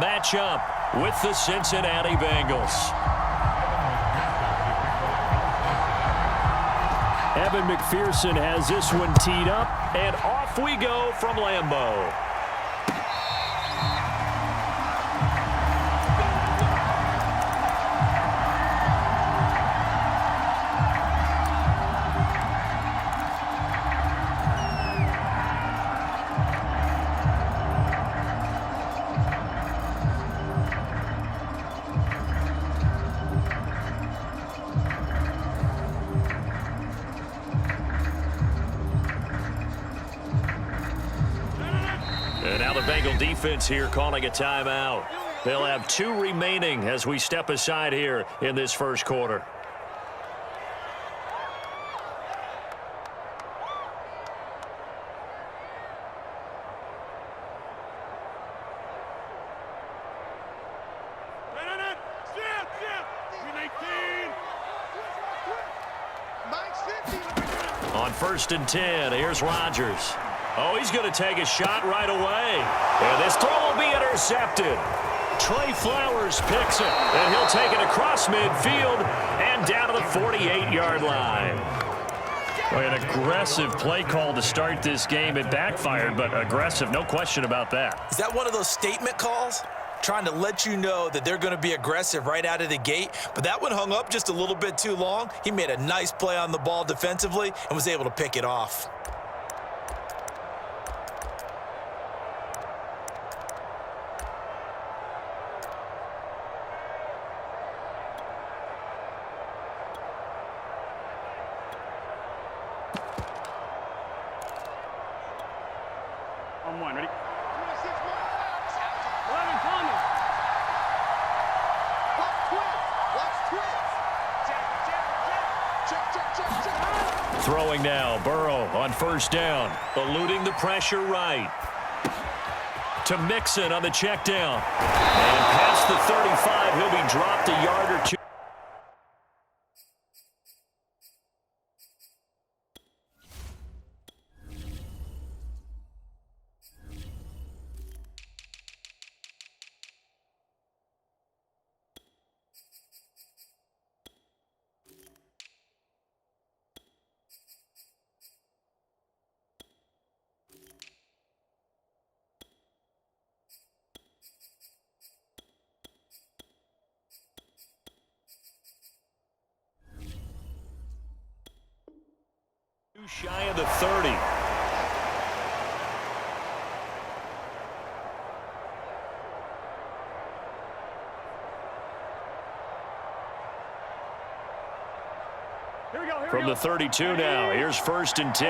match up with the Cincinnati Bengals. Evan McPherson has this one teed up, and off we go from Lambeau. And now the Bengal defense here calling a timeout. They'll have 2 remaining as we step aside here in this first quarter. On 1st and 10, here's Rodgers. Oh, he's going to take a shot right away. And this throw will be intercepted. Trey Flowers picks it, and he'll take it across midfield and down to the 48-yard line. Well, an aggressive play call to start this game. It backfired, but aggressive, no question about that. Is that one of those statement calls? Trying to let you know that they're going to be aggressive right out of the gate, but that one hung up just a little bit too long. He made a nice play on the ball defensively and was able to pick it off. On 1, ready? 11 coming. Throwing now, Burrow on 1st down, eluding the pressure right. To Mixon on the check down. And past the 35, he'll be dropped a yard or 2. Shy of the 30. Here we go. From the 32 now, here's 1st and 10.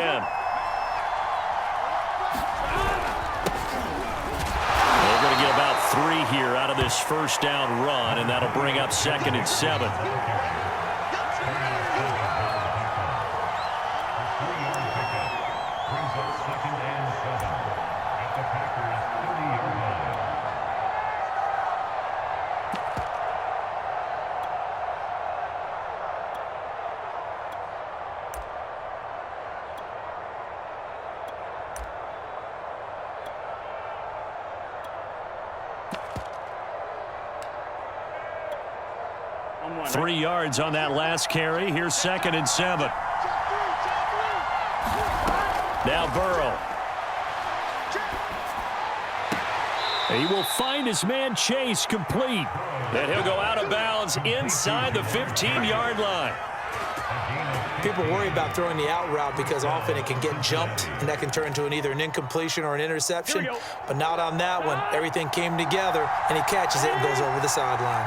They're going to get about 3 here out of this 1st down run, and that'll bring up 2nd and 7. On 1. 3 yards on that last carry. Here's 2nd and 7. Now Burrow. He will find his man Chase complete. Then he'll go out of bounds inside the 15-yard line. People worry about throwing the out route because often it can get jumped, and that can turn into either an incompletion or an interception. But not on that one. Everything came together, and he catches it and goes over the sideline.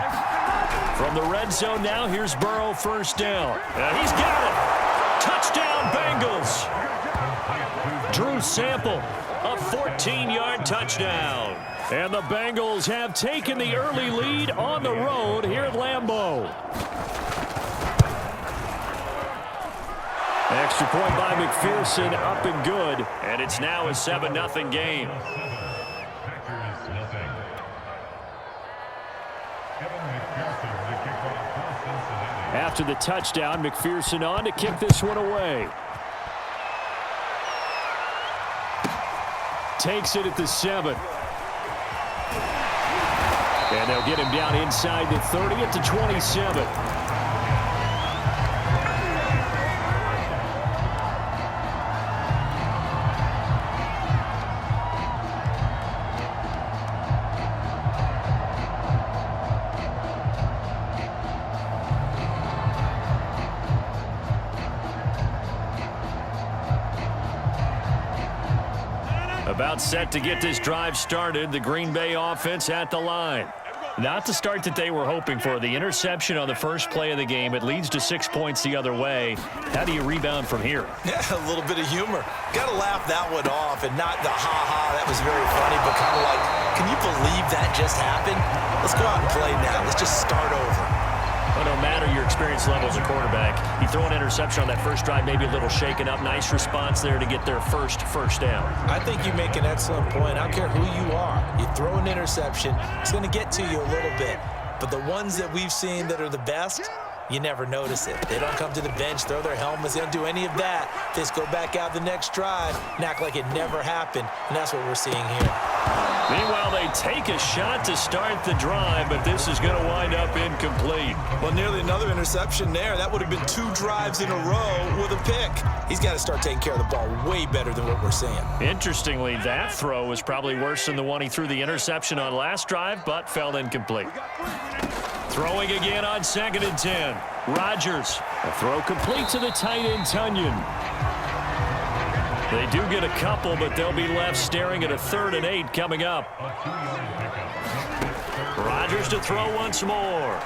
From the red zone now, here's Burrow 1st down. And he's got it. Touchdown, Bengals. Drew Sample, a 14-yard touchdown. And the Bengals have taken the early lead on the road here at Lambeau. Extra point by McPherson, up and good. And it's now a 7-0 game. After the touchdown, McPherson on to kick this one away. Takes it at the 7. And they'll get him down inside the 30 at the 27. About set to get this drive started. The Green Bay offense at the line. Not the start that they were hoping for. The interception on the first play of the game. It leads to 6 points the other way. How do you rebound from here? Yeah, a little bit of humor. Got to laugh that one off and not the ha-ha. That was very funny, but kind of like, can you believe that just happened? Let's go out and play now. Let's just start over. Well, no matter your experience level as a quarterback, you throw an interception on that first drive, maybe a little shaken up. Nice response there to get their first down. I think you make an excellent point. I don't care who you are. You throw an interception, it's going to get to you a little bit. But the ones that we've seen that are the best, you never notice it. They don't come to the bench, throw their helmets. They don't do any of that. They just go back out the next drive and act like it never happened. And that's what we're seeing here. Meanwhile, they take a shot to start the drive, but this is going to wind up incomplete. Well, nearly another interception there. That would have been 2 drives in a row with a pick. He's got to start taking care of the ball way better than what we're seeing. Interestingly, that throw was probably worse than the one he threw the interception on last drive, but fell incomplete. Throwing again on 2nd and 10. Rodgers. A throw complete to the tight end, Tunyon. They do get a couple, but they'll be left staring at a 3rd and 8 coming up. Rodgers to throw once more.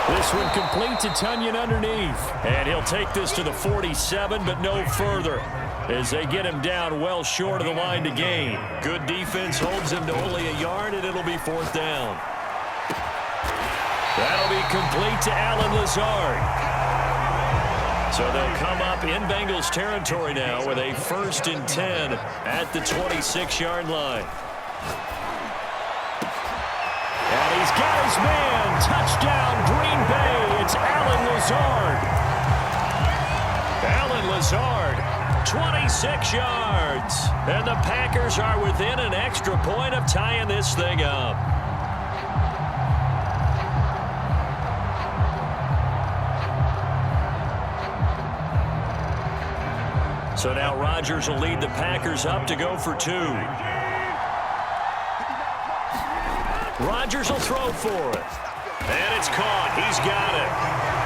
This one complete to Tunyon underneath. And he'll take this to the 47, but no further, as they get him down well short of the line to gain. Good defense holds him to only a yard, and it'll be 4th down. That'll be complete to Allen Lazard. So they'll come up in Bengals territory now with a 1st and 10 at the 26-yard line. And he's got his man. Touchdown, Green Bay. It's Allen Lazard. Allen Lazard, 26 yards. And the Packers are within an extra point of tying this thing up. So now Rodgers will lead the Packers up to go for 2. Rodgers will throw for it. And it's caught. He's got it.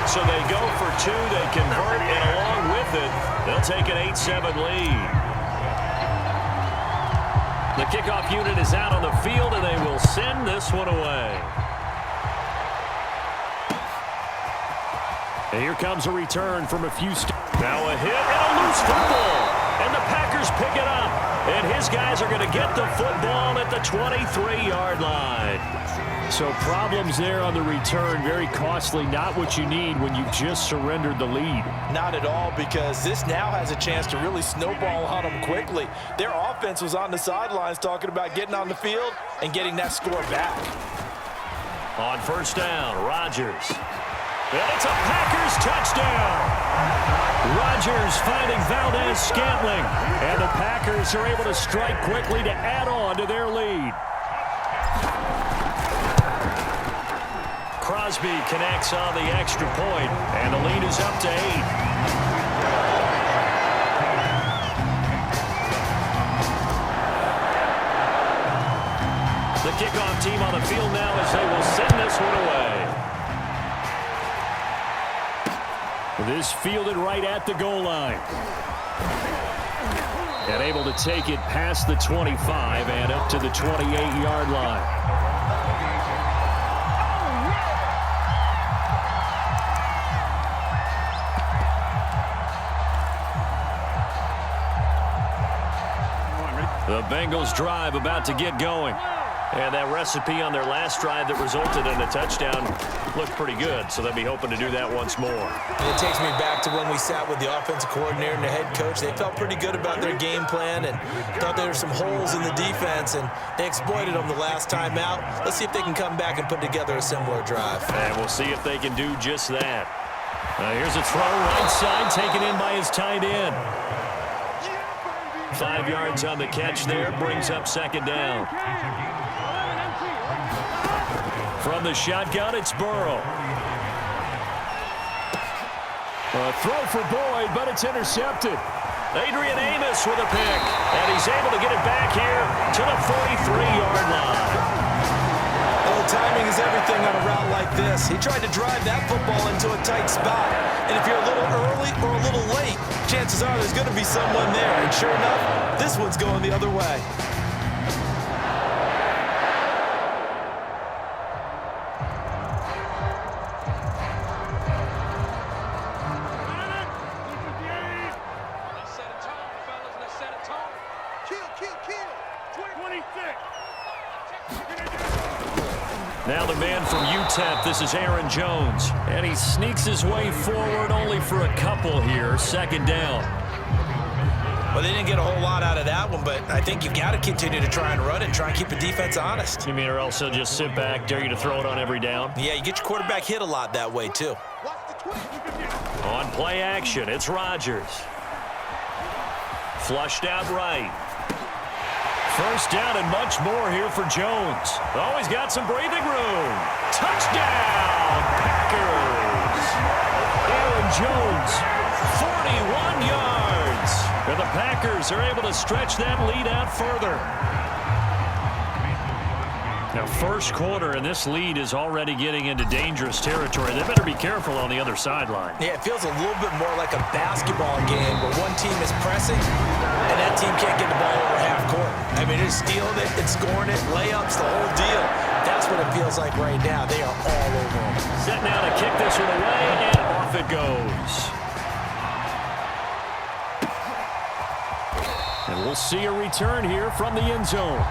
So they go for 2. They convert, and along with it, they'll take an 8-7 lead. The kickoff unit is out on the field, and they will send this one away. And here comes a return from a few steps. Now a hit and a loose football. And the Packers pick it up. And his guys are going to get the football at the 23-yard line. So problems there on the return. Very costly. Not what you need when you've just surrendered the lead. Not at all, because this now has a chance to really snowball on them quickly. Their offense was on the sidelines talking about getting on the field and getting that score back. On 1st down, Rodgers. And it's a Packers touchdown. Rodgers finding Valdez-Scantling. And the Packers are able to strike quickly to add on to their lead. Crosby connects on the extra point, and the lead is up to 8. The kickoff team on the field now as they will send this one away. This fielded right at the goal line. And able to take it past the 25 and up to the 28-yard line. The Bengals drive about to get going. And that recipe on their last drive that resulted in a touchdown looked pretty good, so they'll be hoping to do that once more. And it takes me back to when we sat with the offensive coordinator and the head coach. They felt pretty good about their game plan and thought there were some holes in the defense, and they exploited them the last time out. Let's see if they can come back and put together a similar drive. And we'll see if they can do just that. Here's a throw right side taken in by his tight end. 5 yards on the catch there. Brings up second down. From the shotgun, it's Burrow. A throw for Boyd, but it's intercepted. Adrian Amos with a pick, and he's able to get it back here to the 43-yard line. Well, timing is everything on a route like this. He tried to drive that football into a tight spot. And if you're a little early or a little late, chances are there's going to be someone there. And sure enough, this one's going the other way. Now the man from UTEP, this is Aaron Jones. And he sneaks his way forward only for a couple here. Second down. Well, they didn't get a whole lot out of that one, but I think you've got to continue to try and run and try and keep the defense honest. You mean or else he'll just sit back, dare you to throw it on every down? Yeah, you get your quarterback hit a lot that way, too. On play action, it's Rodgers. Flushed out right. First down and much more here for Jones. Oh, he's got some breathing room. Touchdown, Packers. Aaron Jones, 41 yards. And the Packers are able to stretch that lead out further. Now, first quarter, and this lead is already getting into dangerous territory. They better be careful on the other sideline. Yeah, it feels a little bit more like a basketball game where one team is pressing and that team can't get the ball over half court. I mean, it's stealing it, it's scoring it, layups, the whole deal. That's what it feels like right now. They are all over them. Set now to kick this one away, and off it goes. And we'll see a return here from the end zone.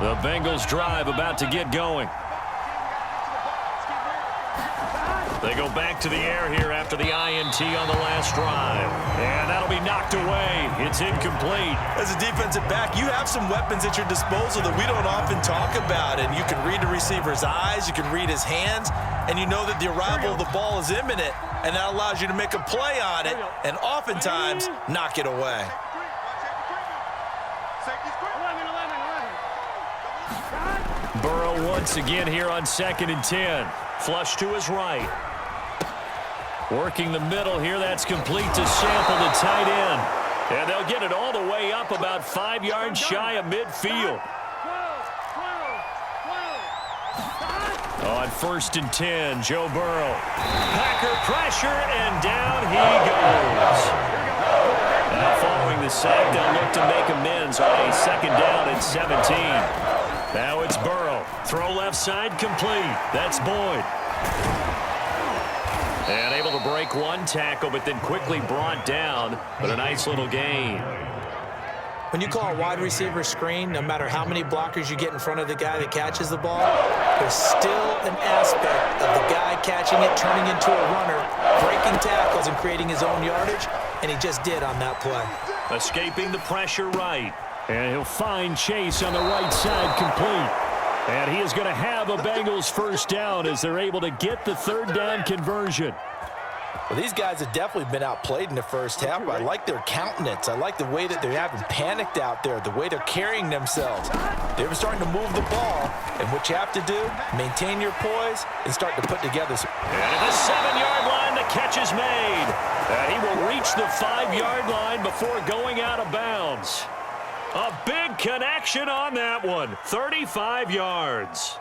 The Bengals drive about to get going. They go back to the air here after the INT on the last drive. And that'll be knocked away. It's incomplete. As a defensive back, you have some weapons at your disposal that we don't often talk about. And you can read the receiver's eyes, you can read his hands, and you know that the arrival of the ball is imminent. And that allows you to make a play on it and oftentimes knock it away. Burrow once again here on 2nd and 10. Flush to his right. Working the middle here. That's complete to Sample, the tight end. And they'll get it all the way up about 5 yards shy of midfield. On 1st and 10, Joe Burrow. Packer pressure, and down he goes. Now following the sack, they'll look to make amends on a 2nd down and 17. Now it's Burrow. Throw left side complete. That's Boyd. And able to break one tackle, but then quickly brought down. But a nice little gain. When you call a wide receiver screen, no matter how many blockers you get in front of the guy that catches the ball, there's still an aspect of the guy catching it, turning into a runner, breaking tackles and creating his own yardage, and he just did on that play. Escaping the pressure right. And he'll find Chase on the right side complete. And he is going to have a Bengals first down as they're able to get the 3rd down conversion. Well, these guys have definitely been outplayed in the first half, but I like their countenance. I like the way that they're having panicked out there, the way they're carrying themselves. They were starting to move the ball, and what you have to do, maintain your poise and start to put together some. And at the 7-yard line, the catch is made. And he will reach the 5-yard line before going out of bounds. A big connection on that one. 35 yards.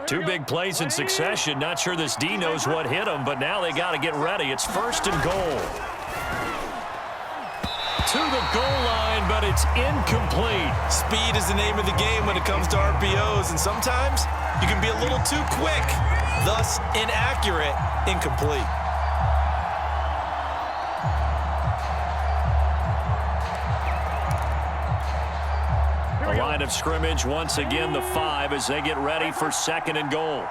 Two big plays in succession. Not sure this D knows what hit him, but now they got to get ready. It's 1st and goal. To the goal line, but it's incomplete. Speed is the name of the game when it comes to RPOs, and sometimes you can be a little too quick, thus inaccurate, incomplete. The line of scrimmage, once again, the 5 as they get ready for 2nd and goal.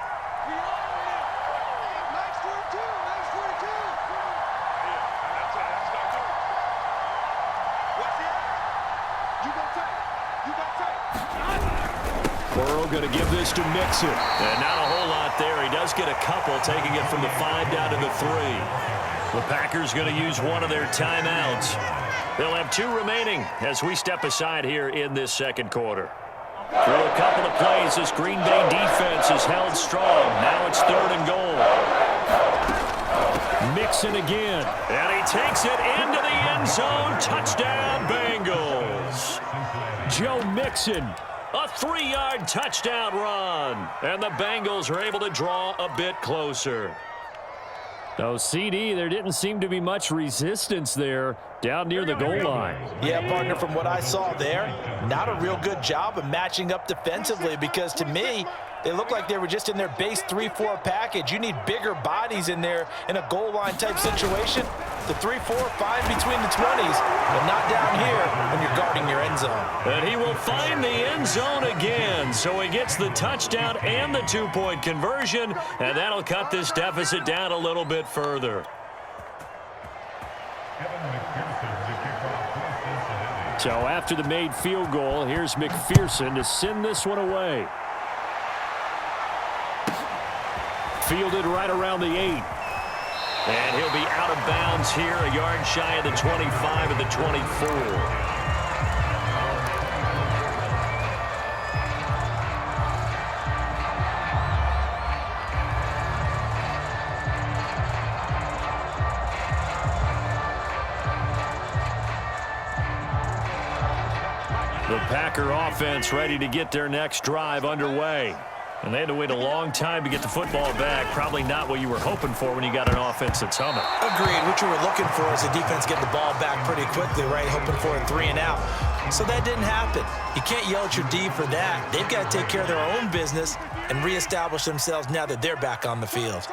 Burrow going to give this to Mixon. And not a whole lot there. He does get a couple, taking it from the 5 down to the 3. The Packers going to use one of their timeouts. They'll have 2 remaining as we step aside here in this second quarter. Through a couple of plays, this Green Bay defense is held strong. Now it's 3rd and goal. Mixon again. And he takes it into the end zone. Touchdown, Bengals. Joe Mixon. A 3-yard touchdown run. And the Bengals are able to draw a bit closer. Oh, CD, there didn't seem to be much resistance there down near the goal line. Yeah, partner, from what I saw there, not a real good job of matching up defensively because to me, they looked like they were just in their base 3-4 package. You need bigger bodies in there in a goal line type situation. The 3-4 fine between the 20s, but not down here when you're guarding your end zone. And he will find the end zone again. So he gets the touchdown and the 2-point conversion, and that'll cut this deficit down a little bit further. So after the made field goal, here's McPherson to send this one away. Fielded right around the 8. And he'll be out of bounds here, a yard shy of the 25 of the 24. The Packer offense ready to get their next drive underway. And they had to wait a long time to get the football back. Probably not what you were hoping for when you got an offense that's humming. Agreed. What you were looking for is the defense getting the ball back pretty quickly, right? Hoping for a 3 and out. So that didn't happen. You can't yell at your D for that. They've got to take care of their own business and reestablish themselves now that they're back on the field.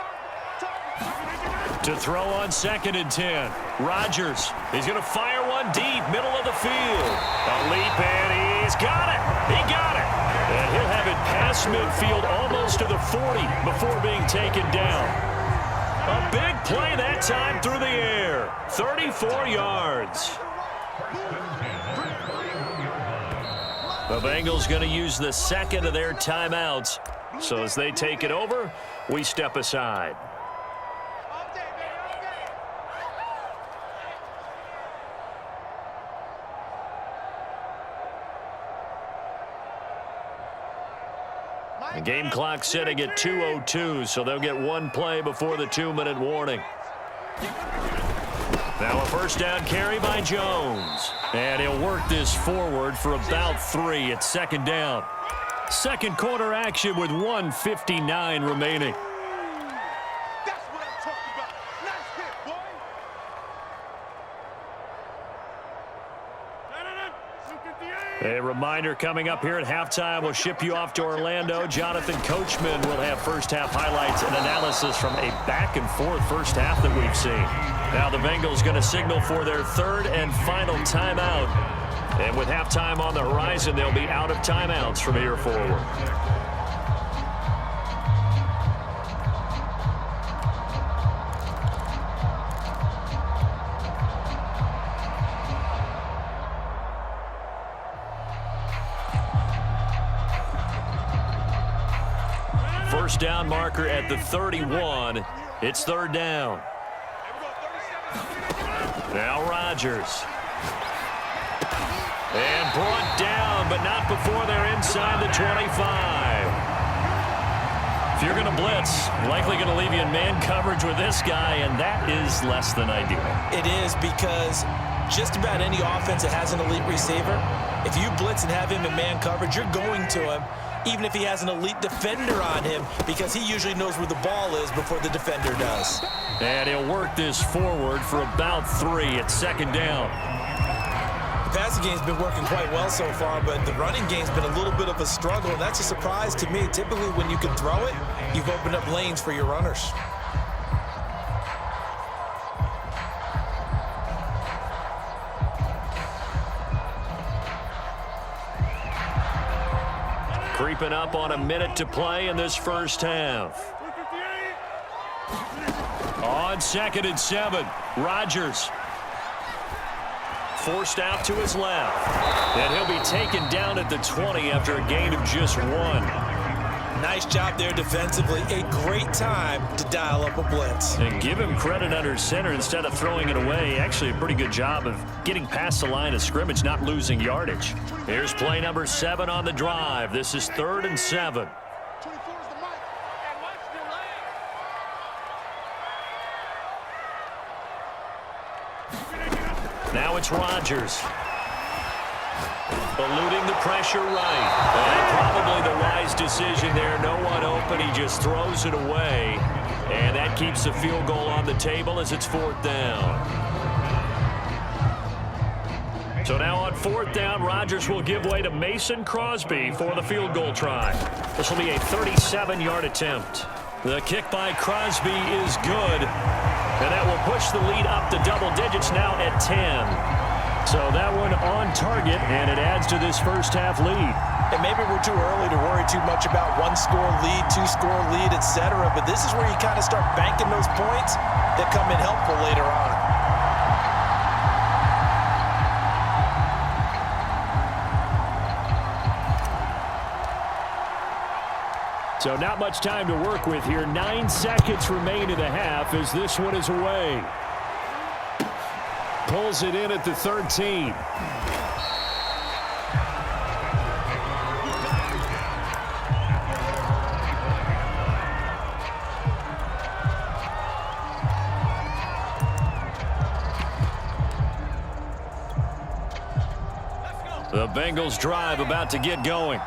To throw on 2nd and 10. Rodgers. He's going to fire one deep, middle of the field. A leap, and he's got it. He got it. And he'll have it past midfield almost to the 40 before being taken down. A big play that time through the air. 34 yards. The Bengals going to use the 2nd of their timeouts. So as they take it over, we step aside. The game clock setting at 2:02, so they'll get one play before the 2-minute warning. Now a first down carry by Jones. And he'll work this forward for about 3 at 2nd down. Second quarter action with 1:59 remaining. That's what I'm talking about. Nice hit, boy. A reminder coming up here at halftime, we'll ship you off to Orlando. Jonathan Coachman will have first-half highlights and analysis from a back-and-forth first half that we've seen. Now the Bengals going to signal for their 3rd and final timeout. And with halftime on the horizon, they'll be out of timeouts from here forward. First down marker at the 31. It's 3rd down. Now Rodgers. And brought down, but not before they're inside the 25. If you're going to blitz, likely going to leave you in man coverage with this guy, and that is less than ideal. It is because just about any offense that has an elite receiver, if you blitz and have him in man coverage, you're going to him, even if he has an elite defender on him, because he usually knows where the ball is before the defender does. And he'll work this forward for about 3 at 2nd down. The passing game's been working quite well so far, but the running game's been a little bit of a struggle, and that's a surprise to me. Typically, when you can throw it, you've opened up lanes for your runners. Creeping up on a minute to play in this first half. On 2nd and 7, Rodgers forced out to his left. And he'll be taken down at the 20 after a gain of just 1. Nice job there defensively. A great time to dial up a blitz. And give him credit under center instead of throwing it away. Actually a pretty good job of getting past the line of scrimmage, not losing yardage. Here's play number 7 on the drive. This is 3rd and 7. 24 is the mic. And watch the leg. Now it's Rodgers. Eluding the pressure right. And probably the wise decision there. No one open. He just throws it away. And that keeps the field goal on the table as it's 4th down. So now on 4th down, Rodgers will give way to Mason Crosby for the field goal try. This will be a 37-yard attempt. The kick by Crosby is good. And that will push the lead up to double digits now at 10. So that one on target, and it adds to this first half lead. And maybe we're too early to worry too much about 1-score lead, 2-score lead, etc. But this is where you kind of start banking those points that come in helpful later on. So not much time to work with here. 9 seconds remain in the half as this one is away. Pulls it in at the 13. The Bengals drive about to get going.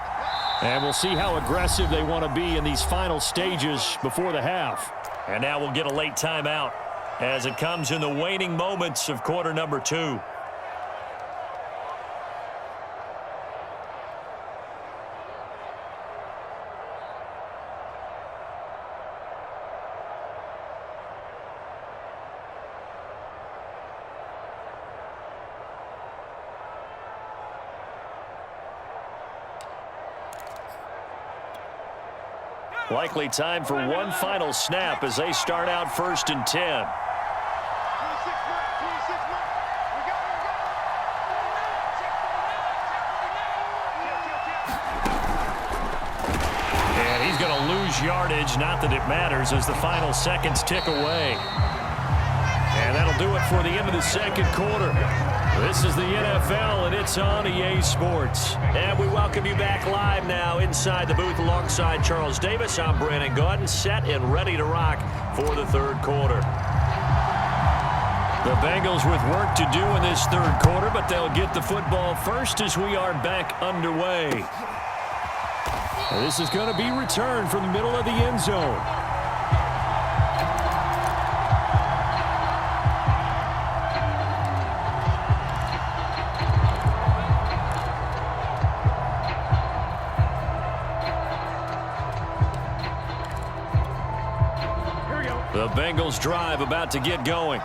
And we'll see how aggressive they want to be in these final stages before the half. And now we'll get a late timeout as it comes in the waning moments of quarter number 2. Likely time for one final snap as they start out 1st and 10. 26 mark. We got it. And he's going to lose yardage, not that it matters, as the final seconds tick away. And that'll do it for the end of the 2nd quarter. This is the NFL, and it's on EA Sports. And we welcome you back live now inside the booth alongside Charles Davis. I'm Brandon Gaudin, set and ready to rock for the 3rd quarter. The Bengals with work to do in this 3rd quarter, but they'll get the football first as we are back underway. This is going to be returned from the middle of the end zone. The Bengals drive about to get going.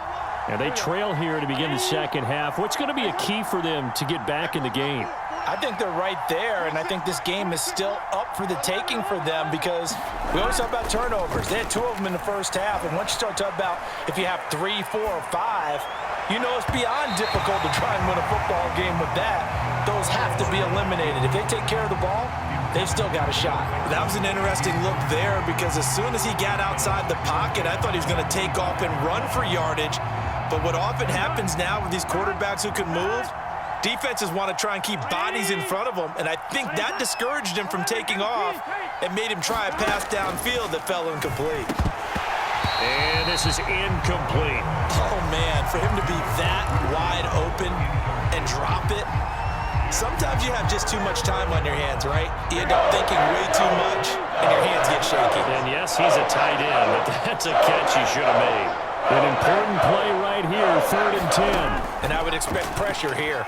And they trail here to begin the 2nd half. What's going to be a key for them to get back in the game? I think they're right there, and I think this game is still up for the taking for them because we always talk about turnovers. They had 2 of them in the first half, and once you start talking about if you have 3, 4, or 5, you know it's beyond difficult to try and win a football game with that. Those have to be eliminated. If they take care of the ball, they've still got a shot. That was an interesting look there because as soon as he got outside the pocket, I thought he was going to take off and run for yardage. But what often happens now with these quarterbacks who can move, defenses want to try and keep bodies in front of them, and I think that discouraged him from taking off and made him try a pass downfield that fell incomplete. And this is incomplete. Oh, man, for him to be that wide open and drop it, sometimes you have just too much time on your hands, right? You end up thinking way too much, and your hands get shaky. And yes, he's a tight end, but that's a catch he should have made. An important play right here, 3rd and 10. And I would expect pressure here.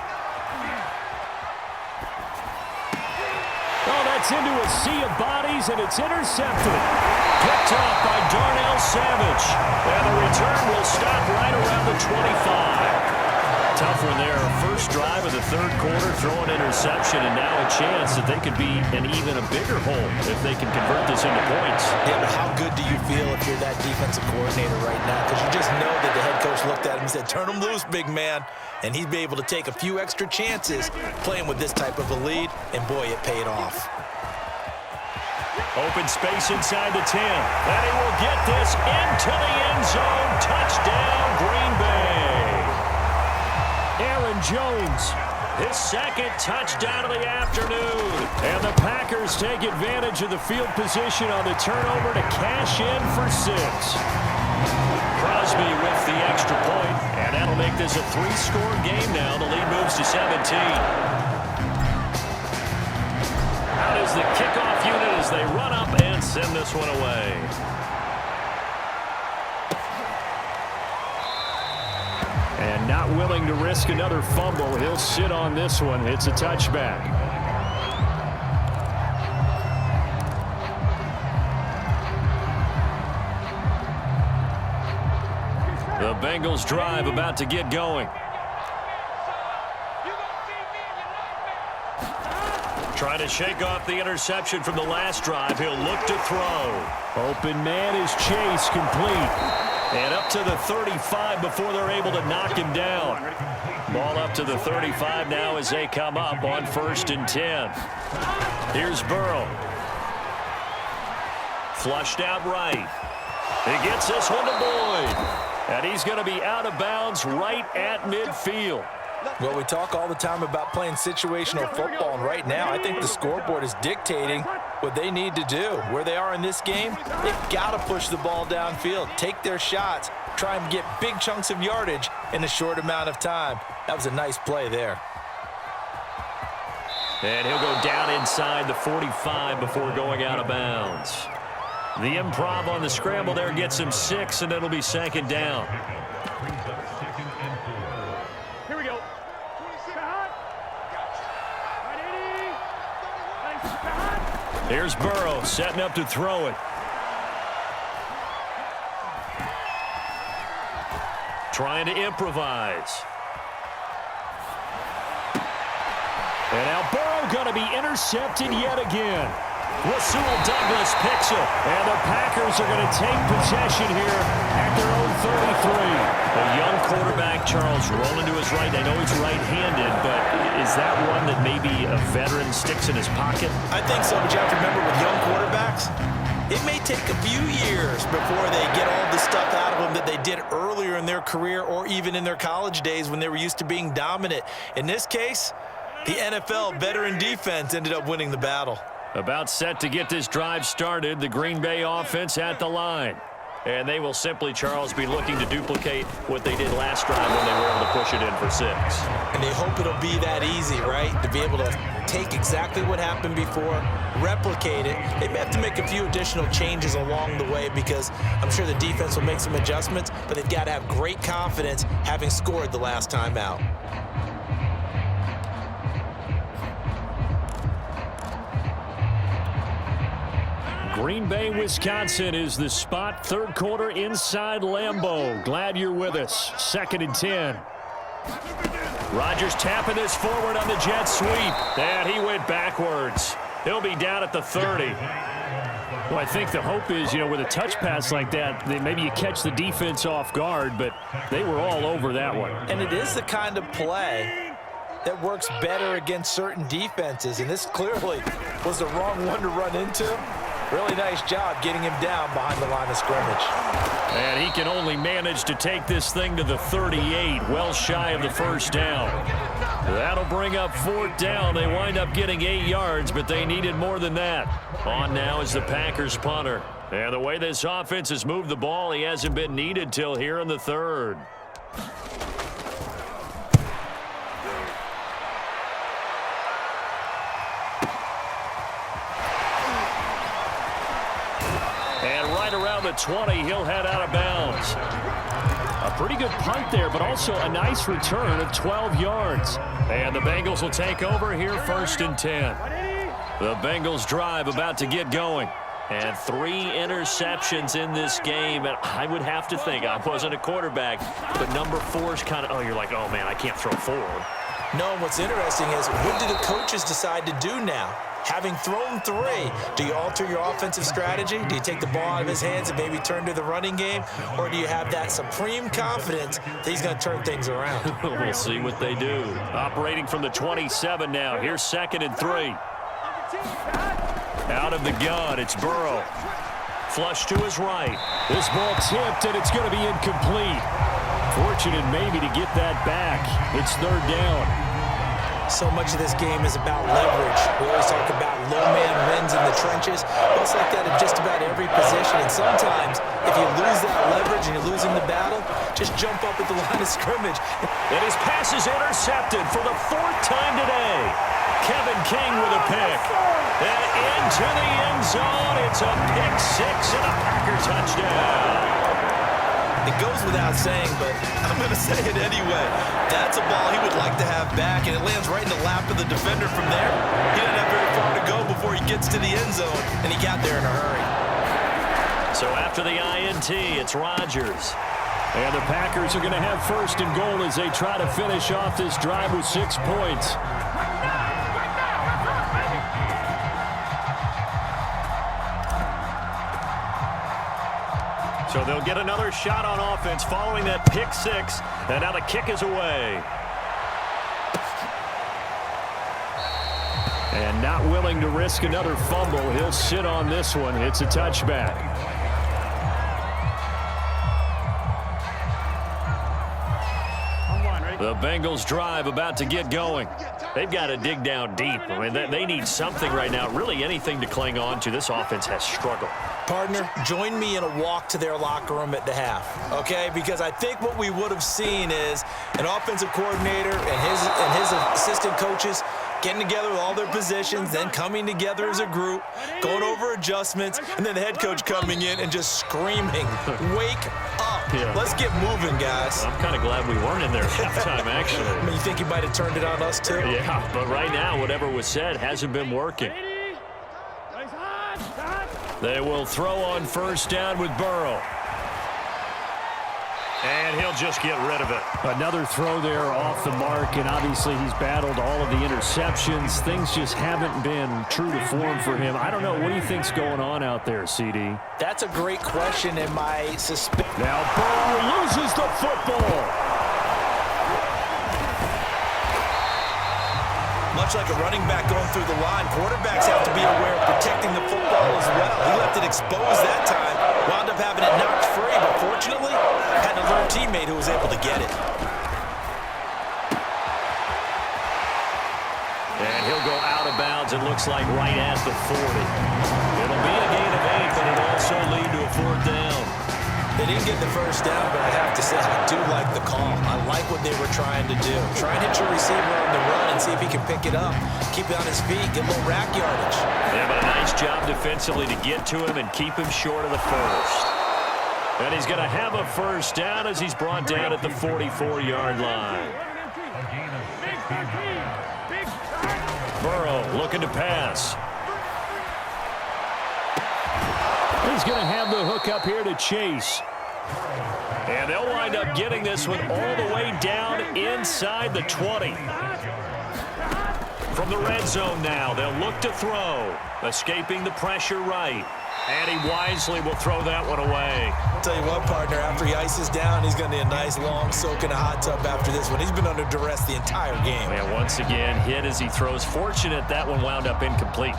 Oh, that's into a sea of bodies, and it's intercepted. Picked off by Darnell Savage. And the return will stop right around the 25. tough one there. First drive of the third quarter, throw an interception, and now a chance that they could be in even a bigger hole if they can convert this into points. Yeah, but how good do you feel if you're that defensive coordinator right now? Because you just know that the head coach looked at him and said, turn him loose, big man. And he'd be able to take a few extra chances playing with this type of a lead, and boy, it paid off. Open space inside the 10. And he will get this into the end zone. Touchdown, Green Bay. Aaron Jones, His second touchdown of the afternoon. and the Packers take advantage of the field position on the turnover to cash in for 6. Crosby with the extra point, and that'll make this a 3-score game now. The lead moves to 17. Out is the kickoff unit as they run up and send this one away. And not willing to risk another fumble. He'll sit on this one. It's a touchback. The Bengals drive about to get going. Trying to shake off the interception from the last drive. He'll look to throw. Open man is Chase, complete. And up to the 35 before they're able to knock him down. Ball up to the 35 now as they come up on 1st and 10. Here's Burrow. Flushed out right. He gets this one to Boyd. And he's going to be out of bounds right at midfield. Well, we talk all the time about playing situational football, and right now I think the scoreboard is dictating what they need to do. Where they are in this game, they've got to push the ball downfield, take their shots, try and get big chunks of yardage in a short amount of time. That was a nice play there. And he'll go down inside the 45 before going out of bounds. The improv on the scramble there gets him 6, and it'll be 2nd down. Here we go. Here's Burrow setting up to throw it. Trying to improvise. And now Burrow going to be intercepted yet again. Rasul Douglas picks it. And the Packers are going to take possession here at their own 33. A young quarterback, Charles, rolling to his right. I know he's right-handed, but is that one that maybe a veteran sticks in his pocket? I think so, but you have to remember with young quarterbacks, it may take a few years before they get all the stuff out of them that they did earlier in their career or even in their college days when they were used to being dominant. In this case, the NFL veteran defense ended up winning the battle. About set to get this drive started. The Green Bay offense at the line. And they will simply, Charles, be looking to duplicate what they did last drive when they were able to push it in for 6. And they hope it'll be that easy, right? To be able to take exactly what happened before, replicate it. They may have to make a few additional changes along the way because I'm sure the defense will make some adjustments, but they've got to have great confidence having scored the last time out. Green Bay, Wisconsin is the spot. 3rd quarter inside Lambeau. Glad you're with us. 2nd and 10. Rodgers tapping this forward on the jet sweep. And he went backwards. He'll be down at the 30. Well, I think the hope is, with a touch pass like that, maybe you catch the defense off guard, but they were all over that one. And it is the kind of play that works better against certain defenses, and this clearly was the wrong one to run into. Really nice job getting him down behind the line of scrimmage. And he can only manage to take this thing to the 38, well shy of the 1st down. That'll bring up 4th down. They wind up getting 8 yards, but they needed more than that. On now is the Packers punter. And the way this offense has moved the ball, he hasn't been needed till here in the 3rd. Around the 20, he'll head out of bounds. A pretty good punt there, but also a nice return of 12 yards. And the Bengals will take over here 1st and 10. The Bengals drive about to get going. And 3 interceptions in this game. And I would have to think, I wasn't a quarterback, but number 4 is kind of, oh, you're like, oh, man, I can't throw 4. No, what's interesting is, what do the coaches decide to do now? Having thrown 3, do you alter your offensive strategy? Do you take the ball out of his hands and maybe turn to the running game? Or do you have that supreme confidence that he's going to turn things around? We'll see what they do. Operating from the 27 now. Here's 2nd and 3. Out of the gun, it's Burrow. Flush to his right. This ball tipped, and it's going to be incomplete. Fortunate maybe to get that back. It's 3rd down. So much of this game is about leverage. We always talk about low man wins in the trenches. Well, it's like that at just about every position. And sometimes, if you lose that leverage and you're losing the battle, just jump up at the line of scrimmage. And his pass is intercepted for the 4th time today. Kevin King with a pick. And into the end zone. It's a pick 6 and a Packer touchdown. It goes without saying, but I'm going to say it anyway. That's a ball he would like to have back, and it lands right in the lap of the defender from there. He didn't have very far to go before he gets to the end zone, and he got there in a hurry. So after the INT, it's Rodgers. And the Packers are going to have 1st and goal as they try to finish off this drive with 6 points. So they'll get another shot on offense following that pick 6. And now the kick is away. And not willing to risk another fumble. He'll sit on this one. It's a touchback. The Bengals drive about to get going. They've got to dig down deep. I mean, they need something right now, really anything to cling on to. This offense has struggled. Partner, join me in a walk to their locker room at the half, okay? Because I think what we would have seen is an offensive coordinator and his assistant coaches getting together with all their positions, then coming together as a group, going over adjustments, and then the head coach coming in and just screaming, wake up. Yeah. Let's get moving, guys. I'm kind of glad we weren't in there at halftime, actually. I mean, you think he might have turned it on us, too? Yeah, but right now, whatever was said hasn't been working. They will throw on 1st down with Burrow. And he'll just get rid of it. Another throw there off the mark, and obviously he's battled all of the interceptions. Things just haven't been true to form for him. I don't know. What do you think's going on out there, CD? That's a great question, and my suspicion. Now Burrow loses the football. Much like a running back going through the line, quarterbacks have to be aware of protecting the football as well. He left it exposed that time, wound up having it knocked free, but fortunately, had an alert teammate who was able to get it. And he'll go out of bounds, it looks like right at the 40. It'll be a gain of 8, but it'll also lead to a 4th down. They didn't get the 1st down, but I have to say, I do like the call. I like what they were trying to do. Try and hit your receiver on the run and see if he can pick it up, keep it on his feet, get a little rack yardage. Yeah, but a nice job defensively to get to him and keep him short of the 1st. And he's going to have a 1st down as he's brought down at the 44-yard line. Burrow looking to pass. He's going to have the hook up here to Chase. And they'll wind up getting this one all the way down inside the 20. From the red zone now, they'll look to throw. Escaping the pressure right. And he wisely will throw that one away. I'll tell you what, partner, after he ices down, he's going to need a nice long soak in a hot tub after this one. He's been under duress the entire game. And once again, hit as he throws. Fortunate that one wound up incomplete.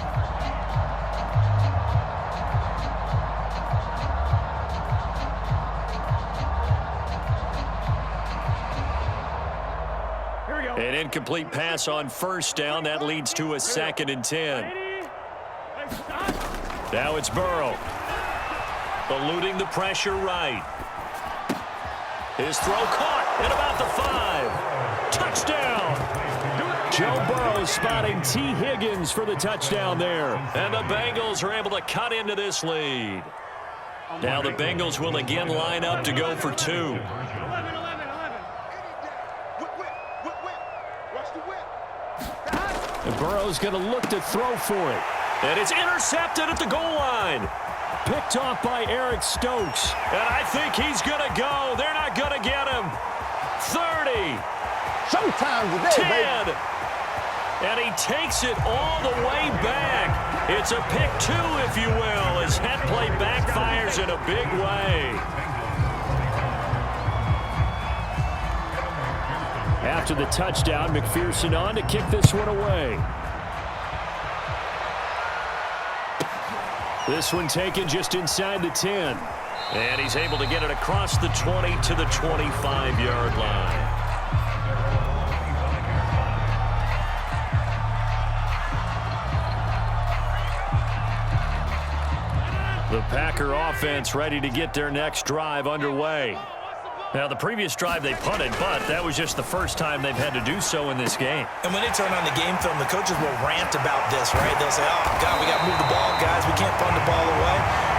An incomplete pass on 1st down. That leads to a 2nd and 10. Now it's Burrow. Eluding the pressure right. His throw caught at about the 5. Touchdown. Joe Burrow spotting T. Higgins for the touchdown there. And the Bengals are able to cut into this lead. Now the Bengals will again line up to go for 2. And Burrow's going to look to throw for it. And it's intercepted at the goal line. Picked off by Eric Stokes. And I think he's going to go. They're not going to get him. 30. Showtime today, 10. baby. And he takes it all the way back. It's a pick 2, if you will, as head play backfires in a big way. After the touchdown, McPherson on to kick this one away. This one taken just inside the 10. And he's able to get it across the 20 to the 25-yard line. The Packer offense ready to get their next drive underway. Now, the previous drive they punted, but that was just the first time they've had to do so in this game. And when they turn on the game film, the coaches will rant about this, right? They'll say, oh, God, we got to move the ball, guys. We can't punt the ball away.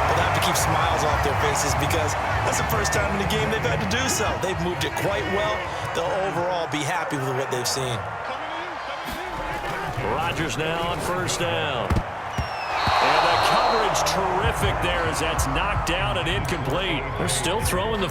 But they have to keep smiles off their faces because that's the first time in the game they've had to do so. They've moved it quite well. They'll overall be happy with what they've seen. Rodgers now on first down. And the coverage terrific there as that's knocked down and incomplete. They're still throwing the